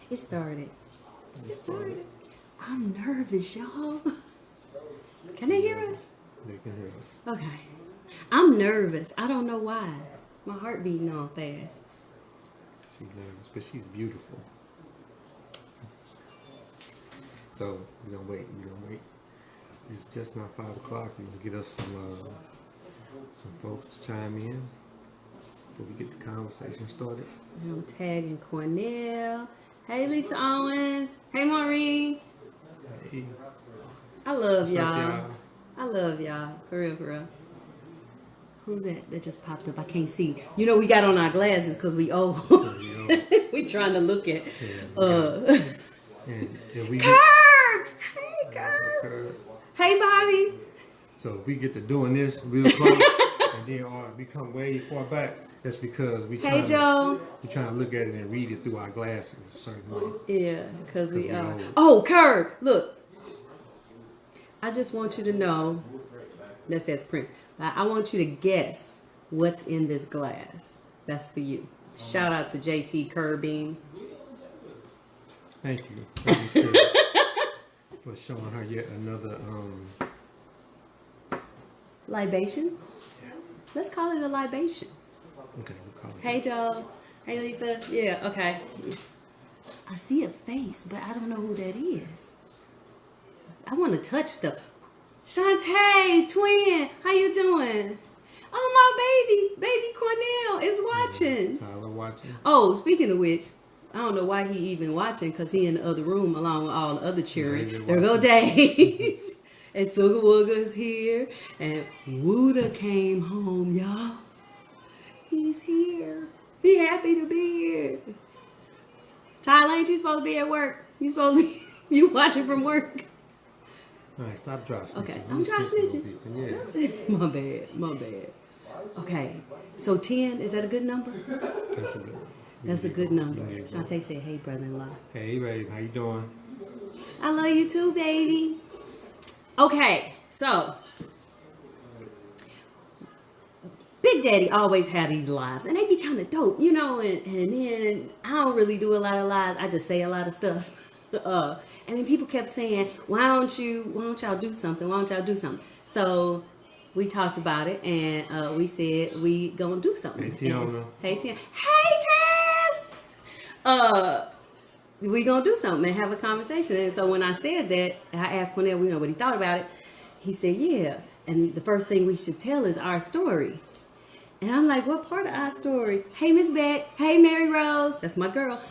It started. I'm nervous, y'all. Can they hear us? They can hear us. Okay. I'm nervous. I don't know why. My heart beating all fast. She's nervous, but she's beautiful. So we're gonna wait. It's just not 5 o'clock. We're gonna get us some folks to chime in before we get the conversation started. I'm tagging Cornell. Hey, Lisa Owens. Hey, Maureen. Hey. I love What's up, y'all. I love y'all. For real, for real. Who's that? That just popped up. I can't see. You know, we got on our glasses because we old. We trying to look at. And if we Curb! Hey, Curb. Hey, Bobby. So if we get to doing this real close and then become way far back, that's because we trying to look at it and read it through our glasses a certain way. Yeah, because we are. Oh, Curb! Look. I just want you to know, that says Prince. I want you to guess what's in this glass. That's for you. Shout out to JC Curbing. Thank you for showing her yet another libation. Yeah. Let's call it a libation. Okay, we'll call it. Hey Joe. Hey Lisa. Yeah. Okay. I see a face, but I don't know who that is. I want to touch stuff. Shonte, twin, how you doing? Oh, my baby Cornell is watching. Yeah, Tyler watching. Oh, speaking of which, I don't know why he even watching, because he in the other room along with all the other children. There go Dave. And Sugar Wooga's here. And Wooda came home, y'all. He's here. He happy to be here. Tyler, ain't you supposed to be at work? You supposed to be, you watching from work? All right, stop dry snitching. Okay, I'm dry snitching. Yeah. My bad. Okay, so 10, is that a good number? That's a good one. That's a good number. Shonte said, hey, brother-in-law. Hey, babe, how you doing? I love you too, baby. Okay, so Big Daddy always had these lives, and they be kind of dope, you know, and then I don't really do a lot of lives. I just say a lot of stuff. And then people kept saying, why don't y'all do something? Why don't y'all do something? So we talked about it, and we said we gonna do something. Hey, Tiana. Hey, Tiana. Hey, Tess! We gonna do something and have a conversation. And so when I said that, I asked Cornell, you know, what he thought about it. He said, yeah. And the first thing we should tell is our story. And I'm like, what part of our story? Hey, Miss Beck. Hey, Mary Rose. That's my girl.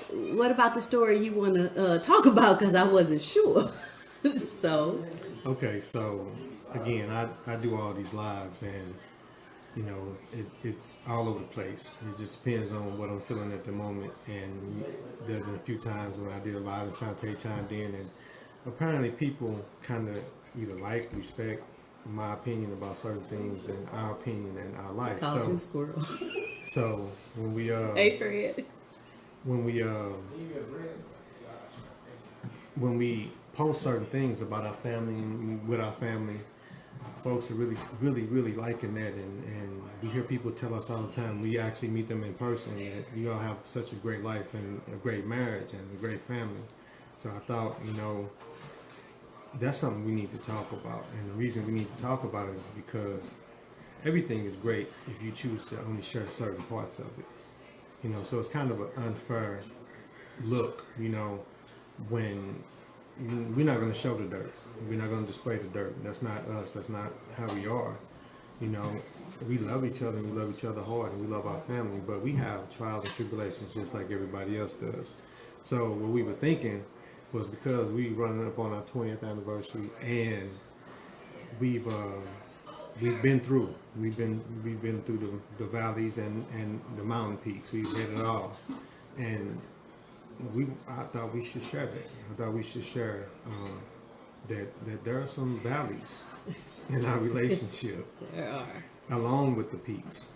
What about the story you want to talk about? Because I wasn't sure. So. Okay, so again, I do all these lives, and you know, it's all over the place. It just depends on what I'm feeling at the moment. And there's been a few times when I did a live and Shonte chimed in, and apparently people kind of either like, respect my opinion about certain things and our opinion and our life. Called you squirrel. So when we hey, Fred. When we post certain things about our family and with our family, folks are really liking that, and we hear people tell us all the time, we actually meet them in person, that you all have such a great life and a great marriage and a great family. So I thought, you know, that's something we need to talk about, and the reason we need to talk about it is because everything is great if you choose to only share certain parts of it. You know, so it's kind of an unfair look, you know, when we're not going to show the dirt. We're not going to display the dirt. That's not us. That's not how we are. You know, we love each other, and we love each other hard, and we love our family, but we have trials and tribulations just like everybody else does. So what we were thinking was, because we running up on our 20th anniversary, and we've been through. We've been through the valleys and the mountain peaks. We've had it all, and I thought we should share that. I thought we should share that there are some valleys in our relationship. There are, along with the peaks.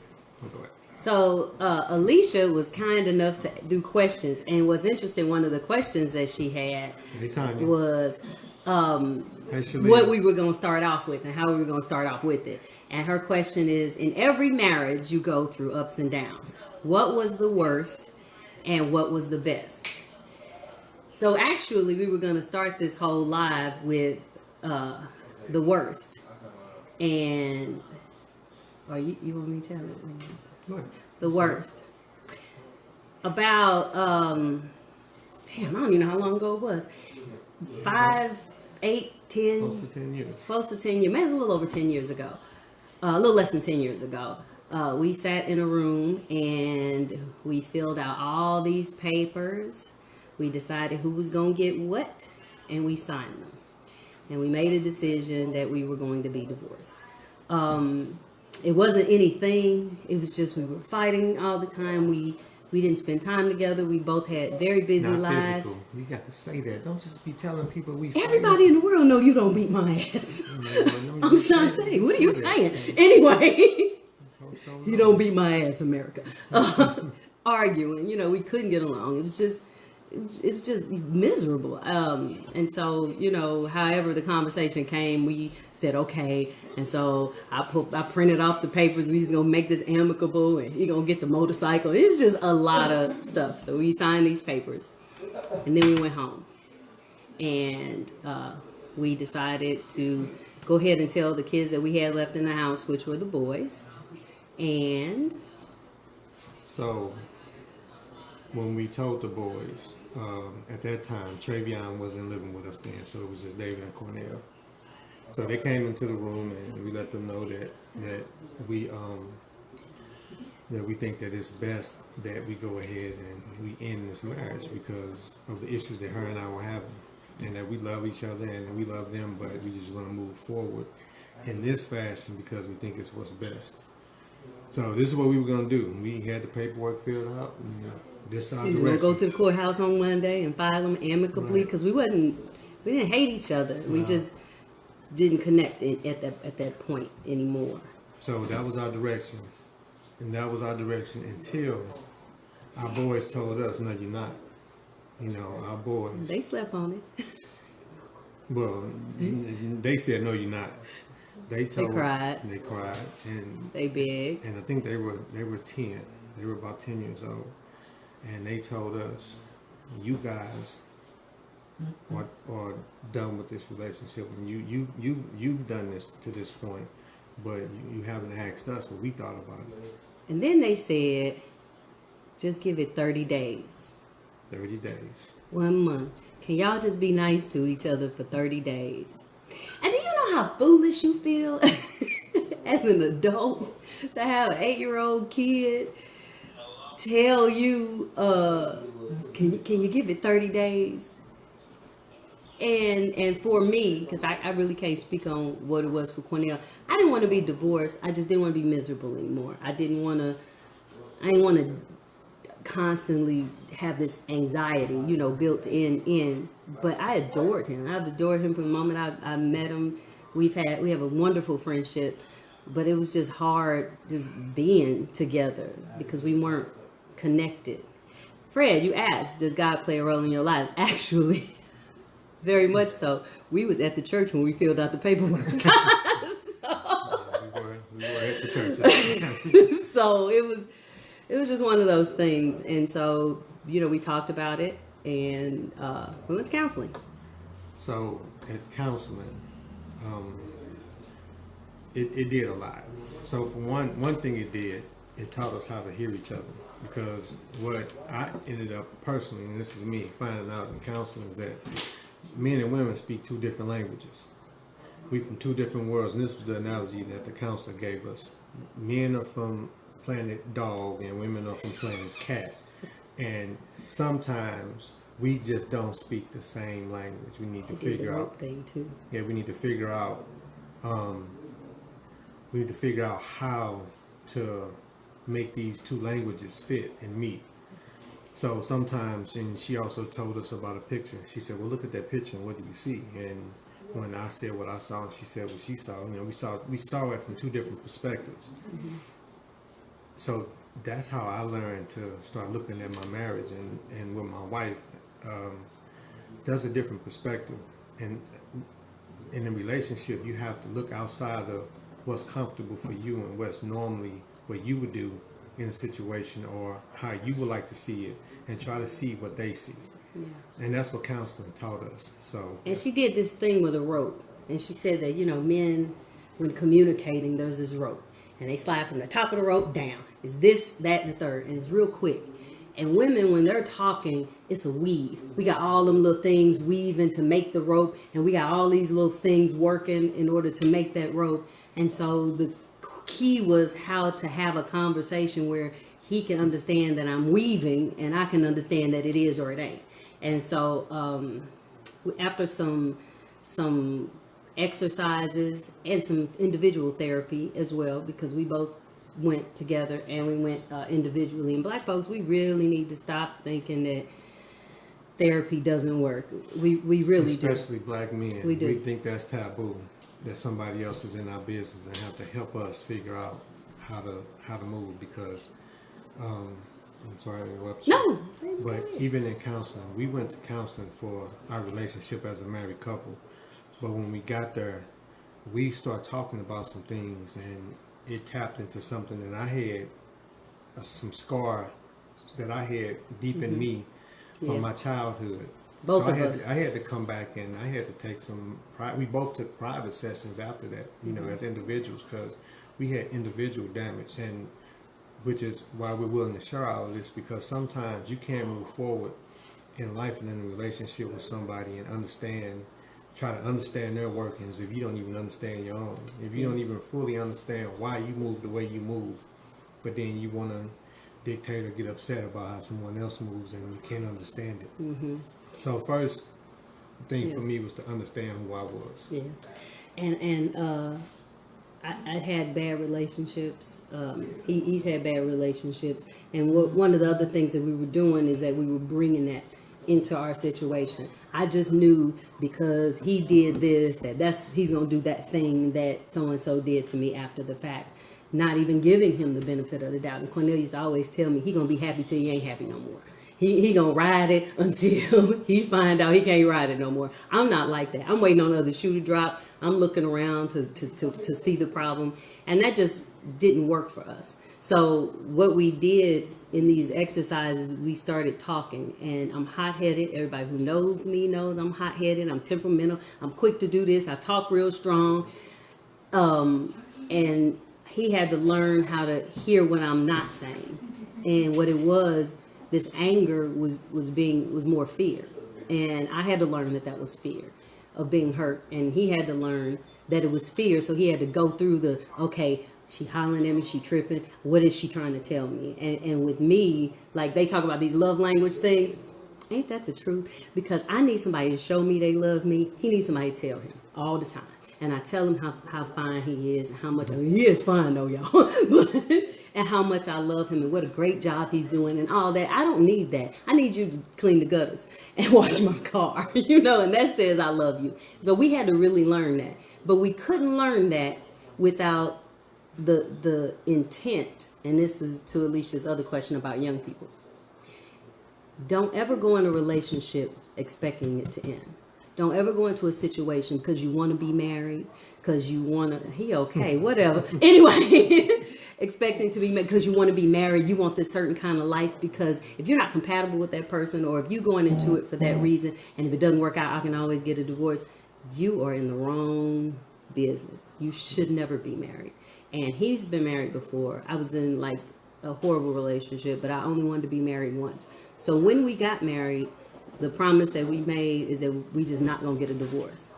So Alicia was kind enough to do questions, and what's interesting, one of the questions that she had was what we were going to start off with and how we were going to start off with it. And her question is, in every marriage you go through ups and downs. What was the worst and what was the best. So actually, we were going to start this whole live with the worst. And, or you want me to tell it? What? The worst. About, damn, I don't even know how long ago it was. 5, 8, 10. Close to 10 years. Close to 10 years. Maybe a little over 10 years ago. A little less than 10 years ago. We sat in a room and we filled out all these papers. We decided who was going to get what, and we signed them. And we made a decision that we were going to be divorced. It wasn't anything. It was just we were fighting all the time. We didn't spend time together. We both had very busy lives. Physical. You got to say that. Don't just be telling people we. Everybody in the world know you don't beat my ass. I'm Shonte. What are you saying? Anyway, you don't beat my ass, America. Arguing, we couldn't get along. It was just miserable. And so, however the conversation came, we said, okay. And so I printed off the papers. We just gonna make this amicable, and he gonna get the motorcycle. It was just a lot of stuff. So we signed these papers, and then we went home, and we decided to go ahead and tell the kids that we had left in the house, which were the boys. And so when we told the boys, at that time, Travion wasn't living with us then, so it was just David and Cornell. So they came into the room and we let them know that we think that it's best that we go ahead and we end this marriage because of the issues that her and I were having, and that we love each other and we love them, but we just want to move forward in this fashion because we think it's what's best. So this is what we were going to do. We had the paperwork filled out. This our direction. We'll go to the courthouse on Monday and file them amicably because we didn't hate each other. We just didn't connect at that point anymore. So that was our direction, and that was our direction until our boys told us, "No, you're not." Our boys. They slept on it. Well, they said, "No, you're not." They cried, and they begged. And I think they were 10. They were about 10 years old, and they told us, "You guys are done with this relationship, and you've done this to this point, but you haven't asked us what we thought about it." And then they said, "Just give it 30 days." 30 days. 1 month. Can y'all just be nice to each other for 30 days? And do you know how foolish you feel as an adult to have an 8-year-old kid tell you, can you give it 30 days? And for me, because I really can't speak on what it was for Cornell, I didn't want to be divorced. I just didn't want to be miserable anymore. I didn't want to constantly have this anxiety, built in. But I adored him. I've adored him from the moment I met him. We have a wonderful friendship, but it was just hard just being together because we weren't connected. Fred, you asked, does God play a role in your life? Actually, very much so. We was at the church when we filled out the paperwork. We were at the church. So it was just one of those things. And so, we talked about it, and we went to counseling. So at counseling, it did a lot. So for one thing it did, it taught us how to hear each other. Because what I ended up personally, and this is me, finding out in counseling, is that men and women speak 2 different languages. We from 2 different worlds, and this was the analogy that the counselor gave us. Men are from planet dog and women are from planet cat, and sometimes we just don't speak the same language. We need to figure out thing too. Yeah, we need to figure out how to make these 2 languages fit and meet. So sometimes, and she also told us about a picture. She said, "Well, look at that picture and what do you see?" And when I said what I saw, and she said what she saw, we saw it from 2 different perspectives. Mm-hmm. So that's how I learned to start looking at my marriage and with my wife. There's a different perspective, and in a relationship, you have to look outside of what's comfortable for you and what's normally what you would do in a situation or how you would like to see it, and try to see what they see. Yeah. And that's what counseling taught us. So. And she did this thing with a rope. And she said that, men, when communicating, there's this rope. And they slide from the top of the rope down. It's this, that, and the third. And it's real quick. And women, when they're talking, it's a weave. We got all them little things weaving to make the rope. And we got all these little things working in order to make that rope. And so the key was how to have a conversation where he can understand that I'm weaving and I can understand that it is or it ain't. And so after some exercises and some individual therapy as well, because we both went together and we went individually. And Black folks, we really need to stop thinking that therapy doesn't work. We really do. Especially Black men. We do. We think that's taboo, that somebody else is in our business and have to help us figure out how to move, because I'm sorry to interrupt you. No. But even in counseling, we went to counseling for our relationship as a married couple. But when we got there, we started talking about some things, and it tapped into something that I had, some scar that I had deep in me from my childhood. Both so of us. I had to come back, and I had to take some. We both took private sessions after that, as individuals, because we had individual damage, and which is why we're willing to share all of this, because sometimes you can't move forward in life and in a relationship with somebody and try to understand their workings if you don't even understand your own. If you don't even fully understand why you move the way you move, but then you want to dictate or get upset about how someone else moves and you can't understand it. Mm-hmm. So first thing for me was to understand who I was. Yeah, and I had bad relationships. He's had bad relationships, and one of the other things that we were doing is that we were bringing that into our situation. I just knew because he did this he's gonna do that thing that so and so did to me after the fact, not even giving him the benefit of the doubt. And Cornelius always tell me he gonna be happy till he ain't happy no more. He gonna ride it until he find out he can't ride it no more. I'm not like that. I'm waiting on the other shoe to drop. I'm looking around to see the problem, and that just didn't work for us. So what we did in these exercises, we started talking, and I'm hot-headed. Everybody who knows me knows I'm hot-headed. I'm temperamental. I'm quick to do this. I talk real strong. And he had to learn how to hear what I'm not saying. And what it was, this anger was more fear. And I had to learn that was fear of being hurt. And he had to learn that it was fear. So he had to go through okay, she hollering at me, she tripping. What is she trying to tell me? And with me, like they talk about these love language things. Ain't that the truth? Because I need somebody to show me they love me. He needs somebody to tell him all the time. And I tell him how fine he is, and how much he is fine though, y'all. And how much I love him and what a great job he's doing and all that. I don't need that. I need you to clean the gutters and wash my car, and that says I love you. So we had to really learn that. But we couldn't learn that without the intent, and this is to Alicia's other question about young people. Don't ever go in a relationship expecting it to end. Don't ever go into a situation because you want to be married, because you want to, whatever. Anyway, expecting to be married because you want to be married, you want this certain kind of life, because if you're not compatible with that person, or if you're going into it for that reason, and if it doesn't work out, I can always get a divorce, you are in the wrong business. You should never be married. And he's been married before. I was in like a horrible relationship, but I only wanted to be married once. So when we got married, the promise that we made is that we just not gonna get a divorce.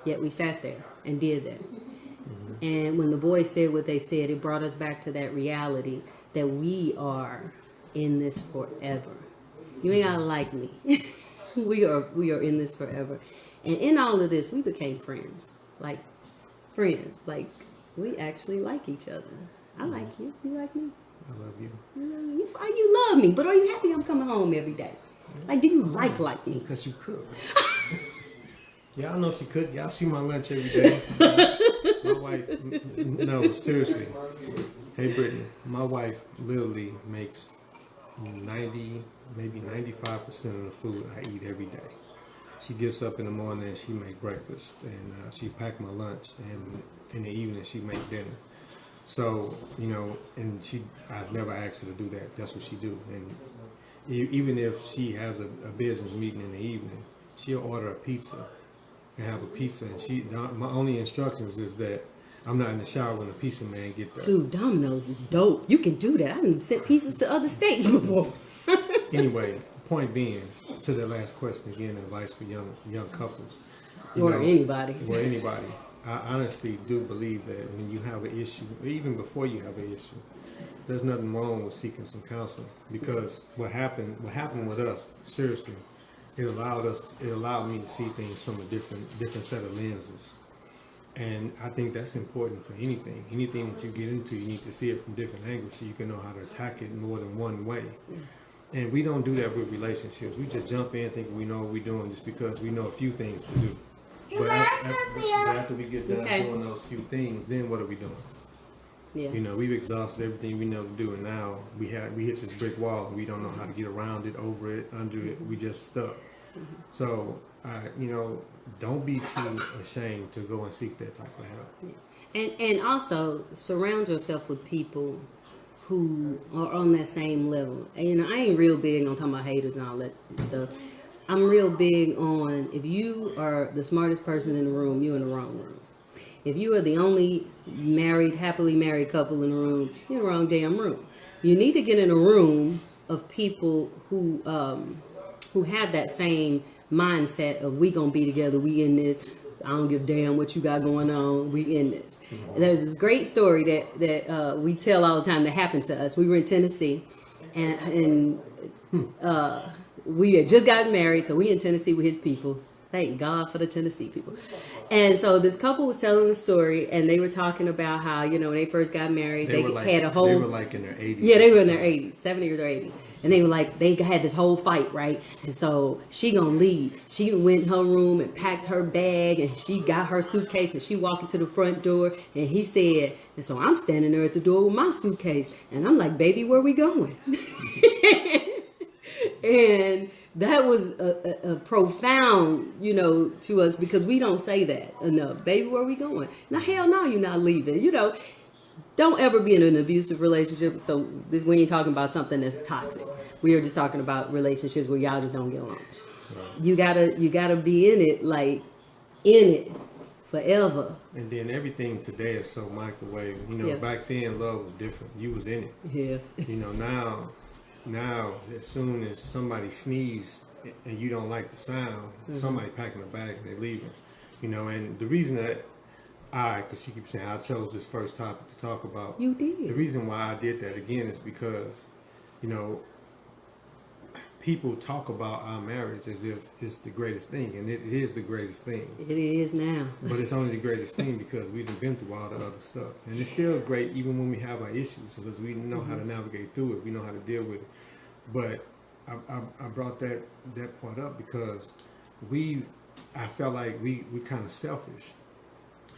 Yet we sat there and did that. Mm-hmm. And when the boys said what they said, it brought us back to that reality that we are in this forever. You ain't gotta like me. we are in this forever. And in all of this, we became friends. Like friends. Like we actually like each other. I like you. You like me? I love you. You love me, but are you happy I'm coming home every day? Like, do you like me? Because you cook. Y'all know she cook. Y'all see my lunch every day. My wife, no, seriously. Hey, Brittany, my wife literally makes 90, maybe 95% of the food I eat every day. She gets up in the morning and she make breakfast, and she pack my lunch, and in the evening she make dinner. So, you know, and I've never asked her to do that. That's what she do. And even if she has a business meeting in the evening, she'll order a pizza and have a pizza. And my only instructions is that I'm not in the shower when the pizza man get there. Dude, Domino's is dope. You can do that. I done sent pizzas to other states before. Anyway, point being, to the last question again, advice for young couples. Or anybody. Or anybody. I honestly do believe that when you have an issue, or even before you have an issue, there's nothing wrong with seeking some counseling. Because what happened with us, seriously, it allowed me to see things from a different set of lenses. And I think that's important for anything. Anything that you get into, you need to see it from different angles so you can know how to attack it in more than one way. And we don't do that with relationships. We just jump in thinking we know what we're doing just because we know a few things to do. But after we get done doing those few things, then what are we doing? Yeah. You know, we've exhausted everything we know to do, and now we hit this brick wall, and we don't know how to get around it, over it, under it. We just stuck. So, you know, don't be too ashamed to go and seek that type of help. And also surround yourself with people who are on that same level. And, you know, I ain't real big on talking about haters and all that stuff. I'm real big on, if you are the smartest person in the room, you're in the wrong room. If you are the only happily married couple in the room, you're in the wrong damn room. You need to get in a room of people who have that same mindset of we gonna be together, we in this. I don't give a damn what you got going on, we in this. And there's this great story that we tell all the time that happened to us. We were in Tennessee, and we had just gotten married, so we in Tennessee with his people. Thank God for the Tennessee people. And so this couple was telling the story, and they were talking about how, you know, when they first got married, they had a whole... They were like in their 80s. Yeah, they were in their 80s, 70s or 80s. And they were like, they had this whole fight, right? And so she gonna leave. She went in her room and packed her bag, and she got her suitcase, and she walked into the front door, and he said, and so I'm standing there at the door with my suitcase, and I'm like, baby, where we going? And that was a profound, you know, to us, because we don't say that enough. Baby, where we going? Now, hell no, you're not leaving. You know, don't ever be in an abusive relationship. So this, we ain't talking about something that's toxic. We are just talking about relationships where y'all just don't get along. Right. You gotta be in it, like in it forever. And then everything today is so microwave. You know, back then love was different. You was in it. Yeah. You know, now, as soon as somebody sneezes and you don't like the sound, somebody packing a bag and they're leaving. You know, and the reason that because she keeps saying I chose this first topic to talk about. You did. The reason why I did that again is because, you know, people talk about our marriage as if it's the greatest thing, and it is the greatest thing. It is now. But it's only the greatest thing because we've been through all the other stuff. And it's still great even when we have our issues, because we know how to navigate through it. We know how to deal with it. But I brought that part up because I felt like we kind of selfish.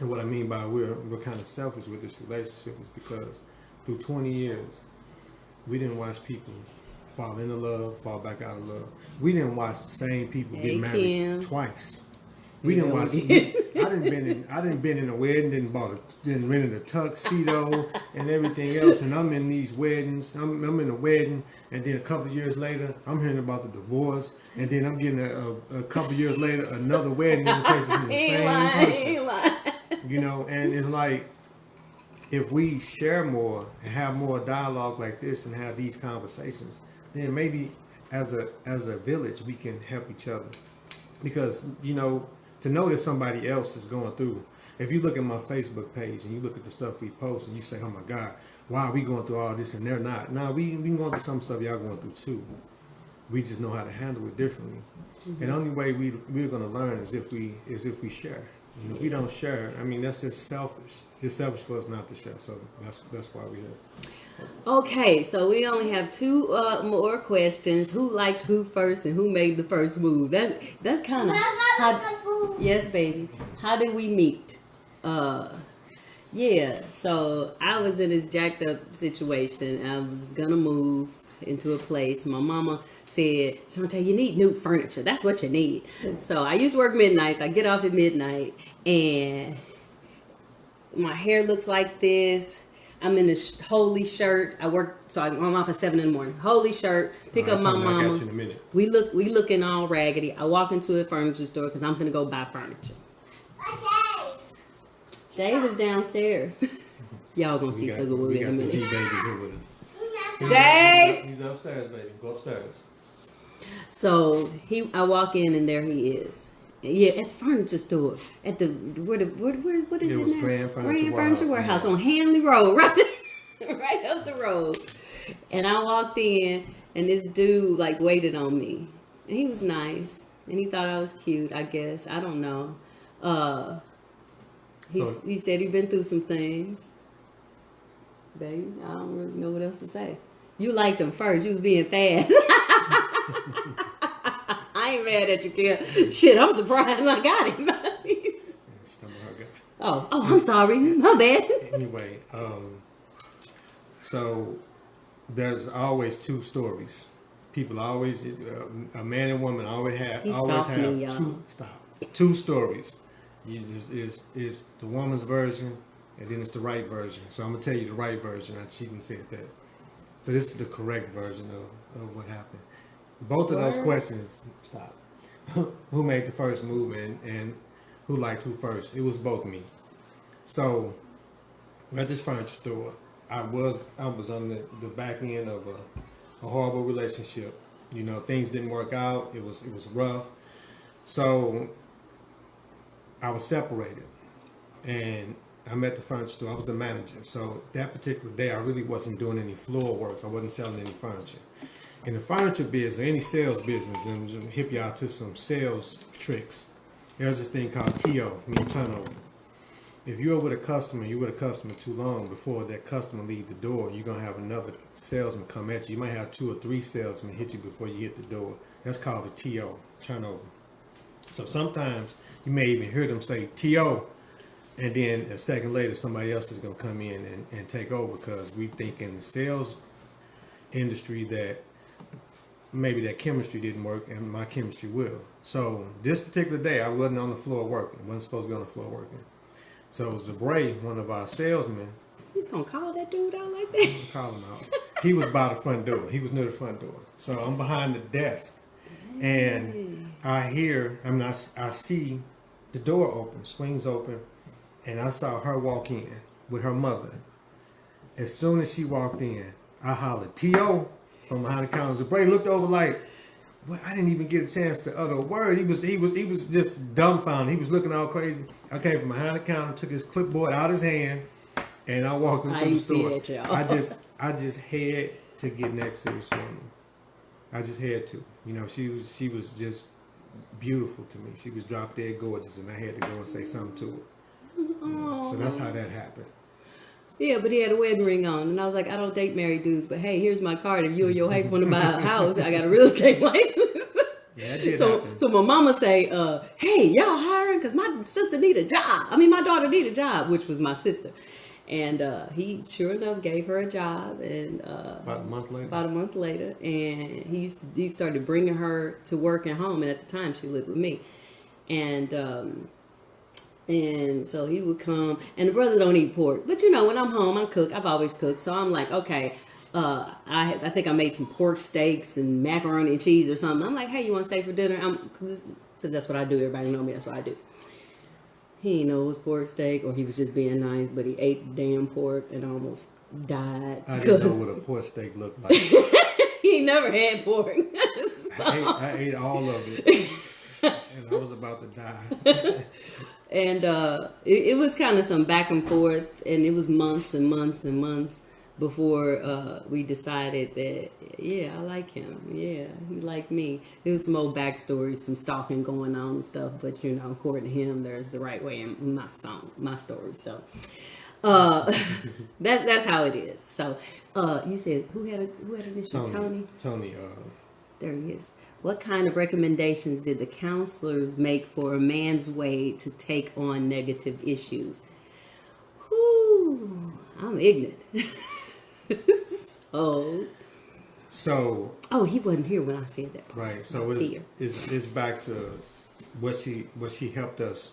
And what I mean by we're kind of selfish with this relationship is because through 20 years, we didn't watch people fall into love, fall back out of love. We didn't watch the same people get married twice. We didn't watch. I didn't been in a wedding, didn't rented a tuxedo and everything else, and I'm in these weddings. I'm in a wedding, and then a couple of years later, I'm hearing about the divorce, and then I'm getting a couple of years later another wedding invitation from the same person. You know, and it's like, if we share more and have more dialogue like this and have these conversations, then maybe as a village we can help each other. Because, you know, to know that somebody else is going through, if you look at my Facebook page and you look at the stuff we post and you say, oh my God, why are we going through all this and they're not? Now we can go through some stuff y'all going through too. We just know how to handle it differently. And the only way we're going to learn is if we share. You know, if we don't share, I mean, that's just selfish. It's selfish for us not to share. So that's why we're here. Okay, so we only have two more questions. Who liked who first and who made the first move? That's kind of how. Yes, baby. How did we meet? Yeah. So I was in this jacked up situation. I was gonna move into a place. My mama said, Shonte, you need new furniture. That's what you need. So I used to work midnights. I get off at midnight and my hair looks like this. I'm in a holy shirt. I'm off at 7 in the morning. Holy shirt. Pick up my mama. I got you in a minute. We looking all raggedy. I walk into a furniture store because I'm gonna go buy furniture. Dave is downstairs. Y'all gonna see Sugar Wood in a minute. We got the G-Baby here with us. Dave! He's upstairs, baby. Go upstairs. So I walk in and there he is. Yeah, at the furniture store. At the what is it? It was now? Grand Furniture Warehouse on Hanley Road, right up the road. And I walked in and this dude like waited on me. And he was nice. And he thought I was cute, I guess. I don't know. He said he'd been through some things. Baby, I don't really know what else to say. You liked him first. You was being fast. I ain't mad at you, kid. Shit, I'm surprised I got him. Oh, I'm sorry. My bad. Anyway, so there's always two stories. People always, a man and woman always have two stories. Is the woman's version, and then it's the right version. So I'm gonna tell you the right version. She didn't say that. So this is the correct version of what happened. Both of those questions. Stop. Who made the first move and who liked who first? It was both me. So at this furniture store, I was on the back end of a horrible relationship. You know, things didn't work out. It was rough. So I was separated, and I'm at the furniture store. I was the manager. So that particular day, I really wasn't doing any floor work. I wasn't selling any furniture. In the furniture business, or any sales business, and just hip y'all to some sales tricks, there's this thing called TO, meaning turnover. If you're with a customer, you're with a customer too long, before that customer leave the door, you're going to have another salesman come at you. You might have 2 or 3 salesmen hit you before you hit the door. That's called a TO, turnover. So sometimes you may even hear them say TO, and then a second later somebody else is going to come in and take over, because we think in the sales industry that maybe that chemistry didn't work and my chemistry will. So this particular day, I wasn't on the floor working. I wasn't supposed to be on the floor working. So Zabray, one of our salesmen. You just gonna call that dude out like that? Call him out. He was by the front door. He was near the front door. So I'm behind the desk, and I see the door open, swings open, and I saw her walk in with her mother. As soon as she walked in, I hollered, T.O. from behind the counter. Zabray looked over like, well, I didn't even get a chance to utter a word. He was just dumbfounded. He was looking all crazy. I came from behind the counter, took his clipboard out of his hand, and I walked into the store. I just had to get next to this woman. I just had to. You know, she was just beautiful to me. She was drop dead gorgeous, and I had to go and say something to her. So that's how that happened. Yeah, but he had a wedding ring on, and I was like, I don't date married dudes, but hey, here's my card. If you or your wife want to buy a house, I got a real estate license. Yeah, it did happen. So my mama say, hey, y'all hiring? Because my sister need a job. I mean, my daughter need a job, which was my sister. And he, sure enough, gave her a job. And about a month later, and he started bringing her to work at home. And at the time, she lived with me. And so he would come, and the brother don't eat pork. But you know, when I'm home, I cook. I've always cooked. So I'm like, okay, I think I made some pork steaks and macaroni and cheese or something. I'm like, hey, you want to stay for dinner? Because that's what I do. Everybody know me. That's what I do. He didn't know it was pork steak, or he was just being nice, but he ate damn pork and almost died. I didn't know what a pork steak looked like. He never had pork. So. I ate all of it, and I was about to die. And it was kind of some back and forth, and it was months and months and months before we decided that, yeah, I like him. Yeah, he liked me. There was some old backstories, some stalking going on and stuff, but you know, according to him, there's the right way in my story. So that's how it is. So you said who had an issue? Tony. There he is. What kind of recommendations did the counselors make for a man's way to take on negative issues? Whew, I'm ignorant. Oh, he wasn't here when I said that part. Right. So it's back to what she helped us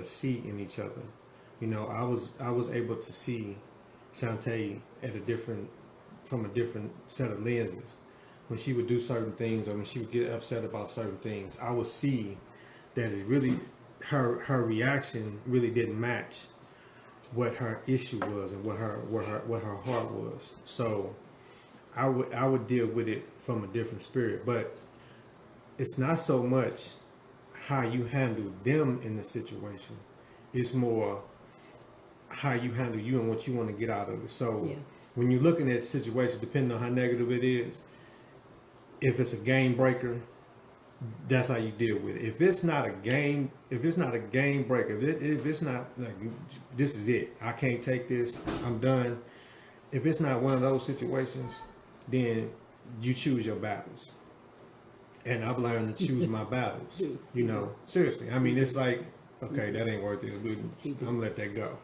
see in each other. You know, I was able to see Shonte at from a different set of lenses. When she would do certain things, or when she would get upset about certain things, I would see that it really, her reaction really didn't match what her issue was and what her heart was. So I would deal with it from a different spirit. But it's not so much how you handle them in the situation. It's more how you handle you and what you want to get out of it. So when you're looking at situations, depending on how negative it is, if it's a game breaker, that's how you deal with it. If it's not a game breaker, if it's not like, this is it, I can't take this, I'm done. If it's not one of those situations, then you choose your battles. And I've learned to choose my battles. You know, seriously. I mean, it's like, okay, that ain't worth it. I'm gonna let that go.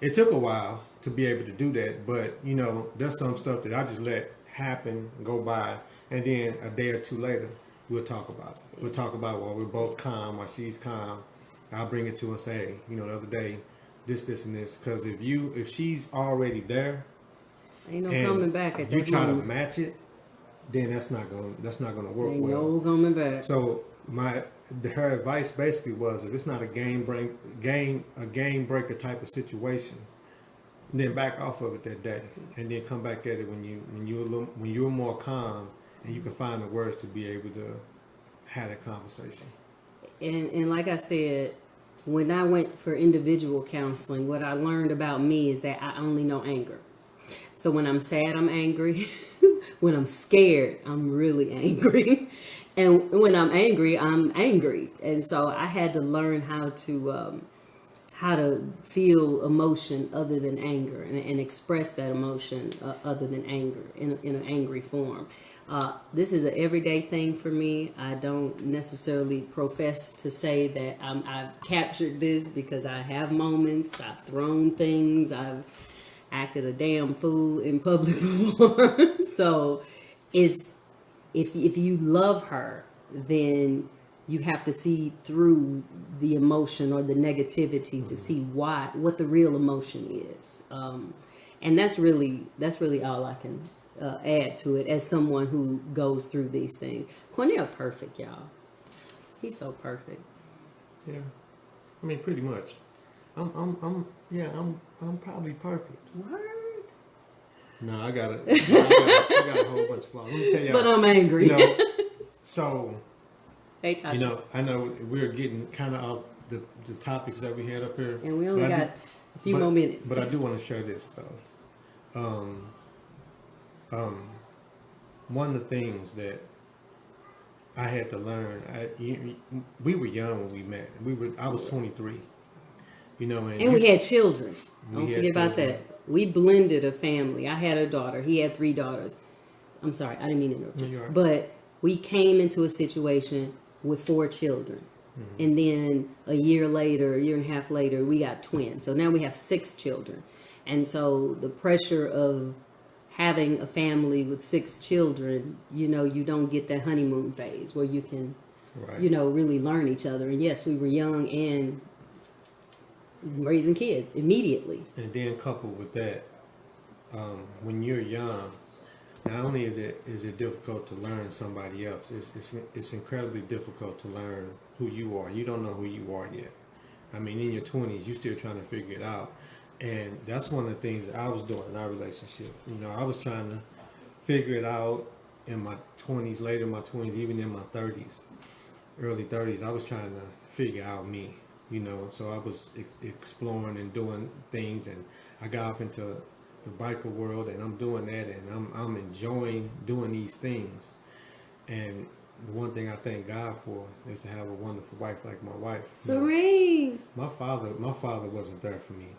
It took a while to be able to do that, but you know, there's some stuff that I just let happen, go by, and then a day or two later, we'll talk about it. We'll talk about, well, we're both calm, or she's calm. I'll bring it to her and say, hey, you know, the other day, this, and this. Because if she's already there, ain't no coming back at that moment. You try to match it, then that's not gonna work ain't well. No coming back. So her advice basically was, if it's not a game breaker type of situation, then back off of it that day, and then come back at it when you're more calm and you can find the words to be able to have that conversation. And like I said, when I went for individual counseling, what I learned about me is that I only know anger. So when I'm sad, I'm angry. When I'm scared, I'm really angry. And when I'm angry, I'm angry. And so I had to learn how to feel emotion other than anger, and express that emotion other than anger in an angry form. This is an everyday thing for me. I don't necessarily profess to say that I've captured this, because I have moments, I've thrown things, I've acted a damn fool in public before. So if you love her, then you have to see through the emotion or the negativity to see what the real emotion is. And that's really all I can add to it as someone who goes through these things. Cornell perfect, y'all. He's so perfect. Yeah, I mean, pretty much. I'm probably perfect. Word. No, I got a whole bunch of flaws. Let me tell you. But I'm angry. You know, so. Hey, Tasha. You know, I know we're getting kind of off the topics that we had up here, and we only got a few more minutes. But I do want to share this though. One of the things that I had to learn, we were young when we met. I was 23. You know, and we had children. Don't forget about that. We blended a family. I had a daughter. He had 3 daughters. I'm sorry, I didn't mean to interrupt you. Right. But we came into a situation with 4 children. Mm-hmm. And then a year and a half later, we got twins. So now we have 6 children. And so the pressure of having a family with 6 children, you know, you don't get that honeymoon phase where you can, you know, really learn each other. And yes, we were young and raising kids immediately. And then coupled with that, when you're young, not only is it difficult to learn somebody else, it's incredibly difficult to learn who you are. You don't know who you are yet. I mean, in your 20s, you're still trying to figure it out. And that's one of the things that I was doing in our relationship. You know, I was trying to figure it out in my 20s, later in my 20s, even in my 30s, early 30s. I was trying to figure out me, you know. So I was exploring and doing things, and I got off into the biker world, and I'm doing that, and I'm enjoying doing these things. And the one thing I thank God for is to have a wonderful wife like my wife. Serene. You know, my father wasn't there for me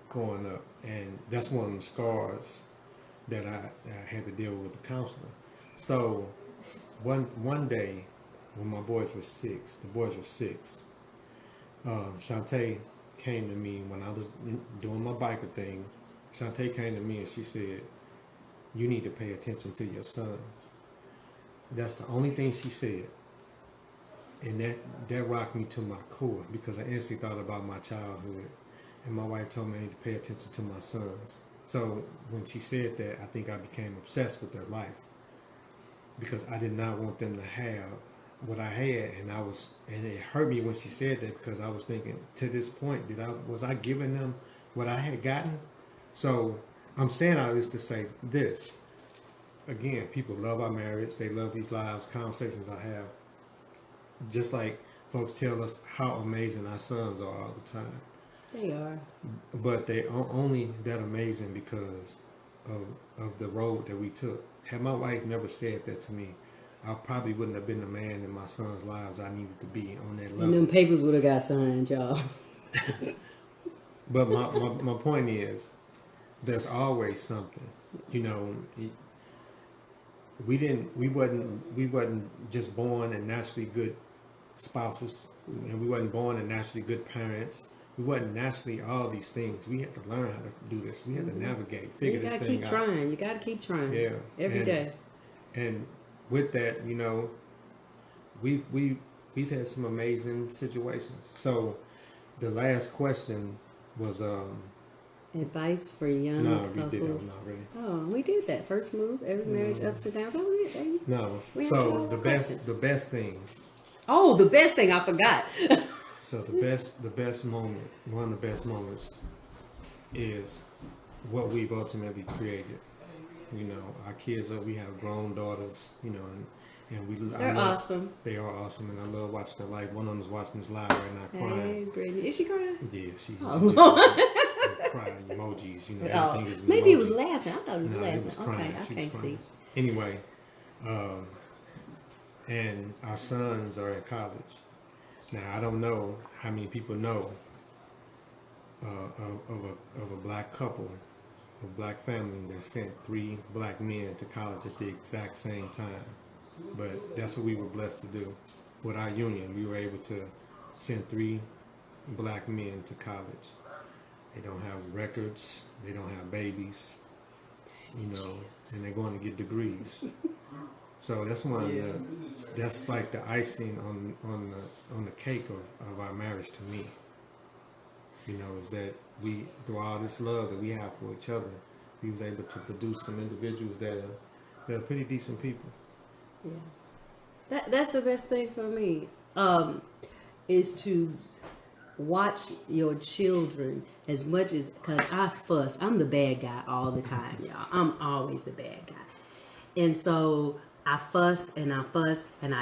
growing up, and that's one of the scars that I had to deal with the counselor. So one day when my boys were 6, Shonte came to me when I was doing my biker thing. Shonte came to me and she said, "You need to pay attention to your sons." That's the only thing she said. And that rocked me to my core, because I instantly thought about my childhood and my wife told me I need to pay attention to my sons. So when she said that, I think I became obsessed with their life because I did not want them to have what I had, and it hurt me when she said that because I was thinking, to this point, was I giving them what I had gotten? So I'm saying all this to say this. Again, people love our marriage. They love these lives, conversations I have. Just like folks tell us how amazing our sons are all the time. They are. But they are only that amazing because of the road that we took. Had my wife never said that to me, I probably wouldn't have been the man in my son's lives I needed to be on that level. And them papers would have got signed, y'all. But my point is, there's always something. You know, we wasn't just born and naturally good spouses, and we wasn't born and naturally good parents. We wasn't naturally all these things. We had to learn how to do this. We had to navigate, figure this thing out. You gotta keep trying. Yeah. Every day. And with that, you know, we've had some amazing situations. So the last question was advice for young couples. No, we did that not really. Oh, we did that. First move, every marriage ups and downs. Oh, yeah, baby. No. So the best thing. Oh, the best thing, I forgot. So the best moment, one of the best moments is what we've ultimately created. You know, our kids we have grown daughters, you know, and they're awesome. They are awesome, and I love watching their life. One of them is watching this live right now, crying. Hey, Brittany. Is she crying? Yeah, she's crying emojis, you know, everything is maybe emoji. it was laughing. I thought it was laughing. It was crying. Okay, I can't see. Anyway, and our sons are in college. Now, I don't know how many people know of a black couple, a black family that sent 3 black men to college at the exact same time. But that's what we were blessed to do. With our union, we were able to send 3 black men to college. They don't have records, they don't have babies, you know, and they're going to get degrees. So that's that's like the icing on the cake of our marriage to me. You know, is that we, through all this love that we have for each other, we was able to produce some individuals that are pretty decent people. Yeah, that's the best thing for me. Is to watch your children as much as, because I fuss. I'm the bad guy all the time, y'all. I'm always the bad guy, and so I fuss and I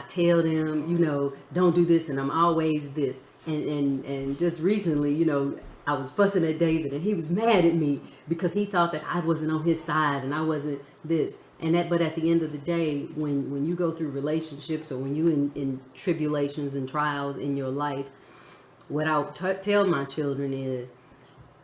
tell them, you know, don't do this, and I'm always this. And just recently, you know, I was fussing at David, and he was mad at me because he thought that I wasn't on his side and I wasn't this. But at the end of the day, when you go through relationships or when you in tribulations and trials in your life, what I tell my children is,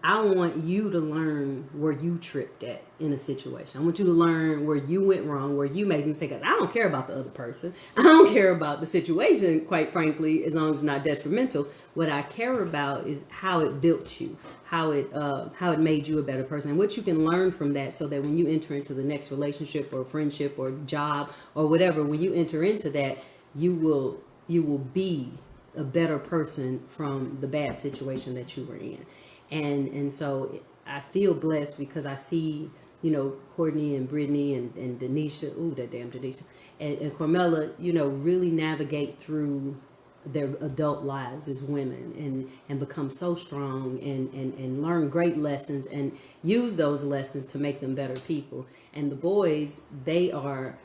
I want you to learn where you tripped at in a situation. I want you to learn where you went wrong, where you made mistakes. I don't care about the other person. I don't care about the situation, quite frankly, as long as it's not detrimental. What I care about is how it built you, how it made you a better person, and what you can learn from that, so that when you enter into the next relationship or friendship or job or whatever, when you enter into that, you will be a better person from the bad situation that you were in. And so I feel blessed because I see, you know, Courtney and Brittany and Denisha, ooh, that damn Denisha, and Carmela, you know, really navigate through their adult lives as women and become so strong and learn great lessons and use those lessons to make them better people. And the boys, they are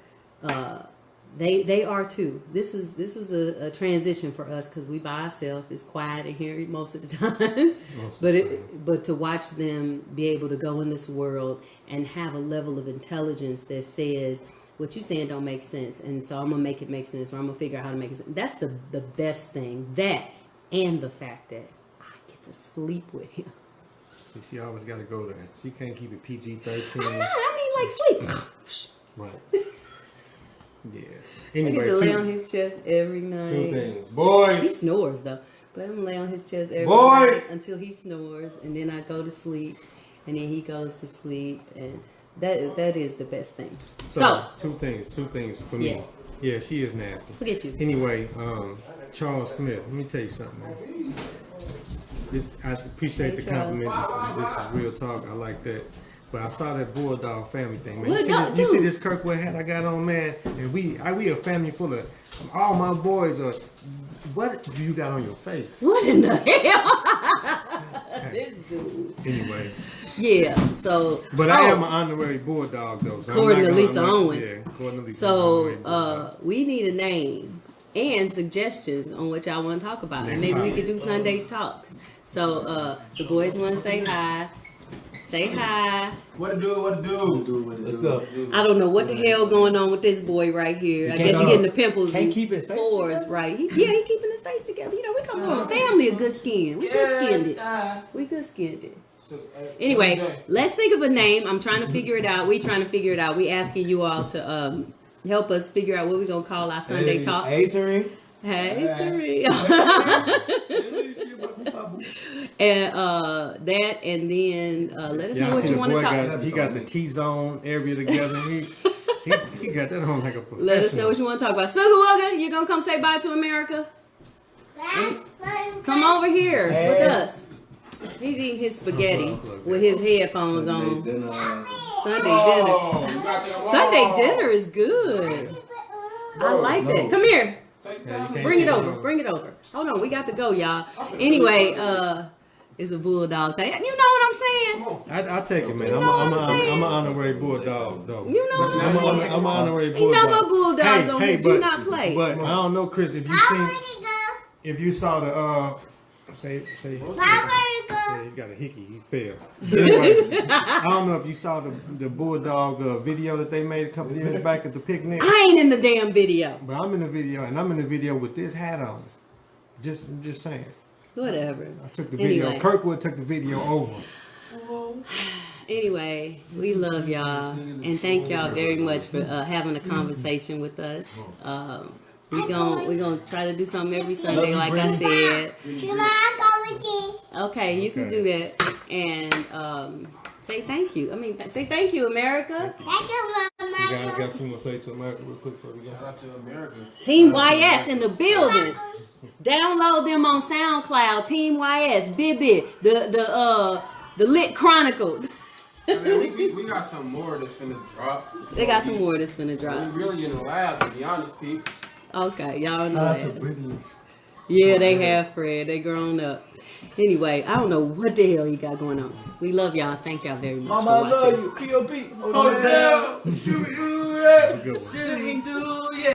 too. This was a transition for us because we by ourselves. It's quiet in here most of the time. But to watch them be able to go in this world and have a level of intelligence that says, what you saying don't make sense, and so I'm gonna make it make sense, or I'm gonna figure out how to make it sense. That's the best thing. That and the fact that I get to sleep with him. She always got to go there. She can't keep it PG-13. I mean, like sleep. Right. Yeah. Anyway, I get to lay on his chest every night. 2 things. Boys! He snores, though. Let him lay on his chest every Boys! night until he snores, and then I go to sleep, and then he goes to sleep, and that is the best thing. So 2 things for me. Yeah, she is nasty. Forget you. Anyway, Charles Smith, let me tell you something, man. I appreciate the compliment. This is real talk. I like that. But I saw that Bulldog family thing, man. You see this Kirkwood hat I got on, man? And we a family full of all my boys. What do you got on your face? What in the hell? This dude. Anyway. Yeah. So. But I am an honorary Bulldog though. So according to Lisa Owens. Yeah. According to Lisa. So we need a name and suggestions on what y'all want to talk about, and maybe we could do Sunday talks. So the boys want to say hi. Say hi. What to do? What's up? I don't know what the hell going on with this boy right here. I guess he's getting the pimples Can't keep his face pores right. He keeping his face together. You know, we come from a family of good skin. We good skinned it. We good skinned it. Anyway, let's think of a name. I'm trying to figure it out. We trying to figure it out. We asking you all to help us figure out what we're gonna call our Sunday talks. Hey, Serene. Hey, Serene. And that, and then let us know what you want to talk about. He got the T-zone area together. He got that on like a professional. Let us know what you want to talk about. Sugar Wugga, you gonna come say bye to America? Come over here with us. He's eating his spaghetti with his headphones on. Sunday dinner. Sunday dinner is good. I like that. Come here. Bring it over. Bring it over. Hold on. We got to go, y'all. Anyway, it's a Bulldog thing. You know what I'm saying? I take it, man. I'm an honorary Bulldog, though. You know what I'm saying? I'm an honorary Bulldog. Ain't no Bulldogs on here. Do not play. But I don't know, Chris, if you saw the say yeah, he got a hickey. He fell. Anyway, I don't know if you saw the Bulldog video that they made a couple of years back at the picnic. I ain't in the damn video. But I'm in the video, and I'm in the video with this hat on. I'm just saying. Whatever. I took the video. Anyway. Kirkwood took the video over. Anyway, we love y'all, and thank y'all very much for having a conversation with us. We gonna try to do something every Sunday, like I said. Okay, you can do that, and say thank you. Say thank you, America. Thank you, Mama. You guys got something to say to America real quick before we go? Shout out to America. Team YS in the building. Download them on SoundCloud. Team YS, Bibby, the Lit Chronicles. I mean, we got some more that's finna drop. They got some more that's finna drop. We really in the lab, to be honest, people. Okay, y'all know Shout out to that. Brittany. Yeah, they have Fred. They grown up. Anyway, I don't know what the hell you got going on. We love y'all. Thank y'all very much. Mama, I for watching. love you. P.O.P. Hold it down. Have a good one. Shooting to, yeah.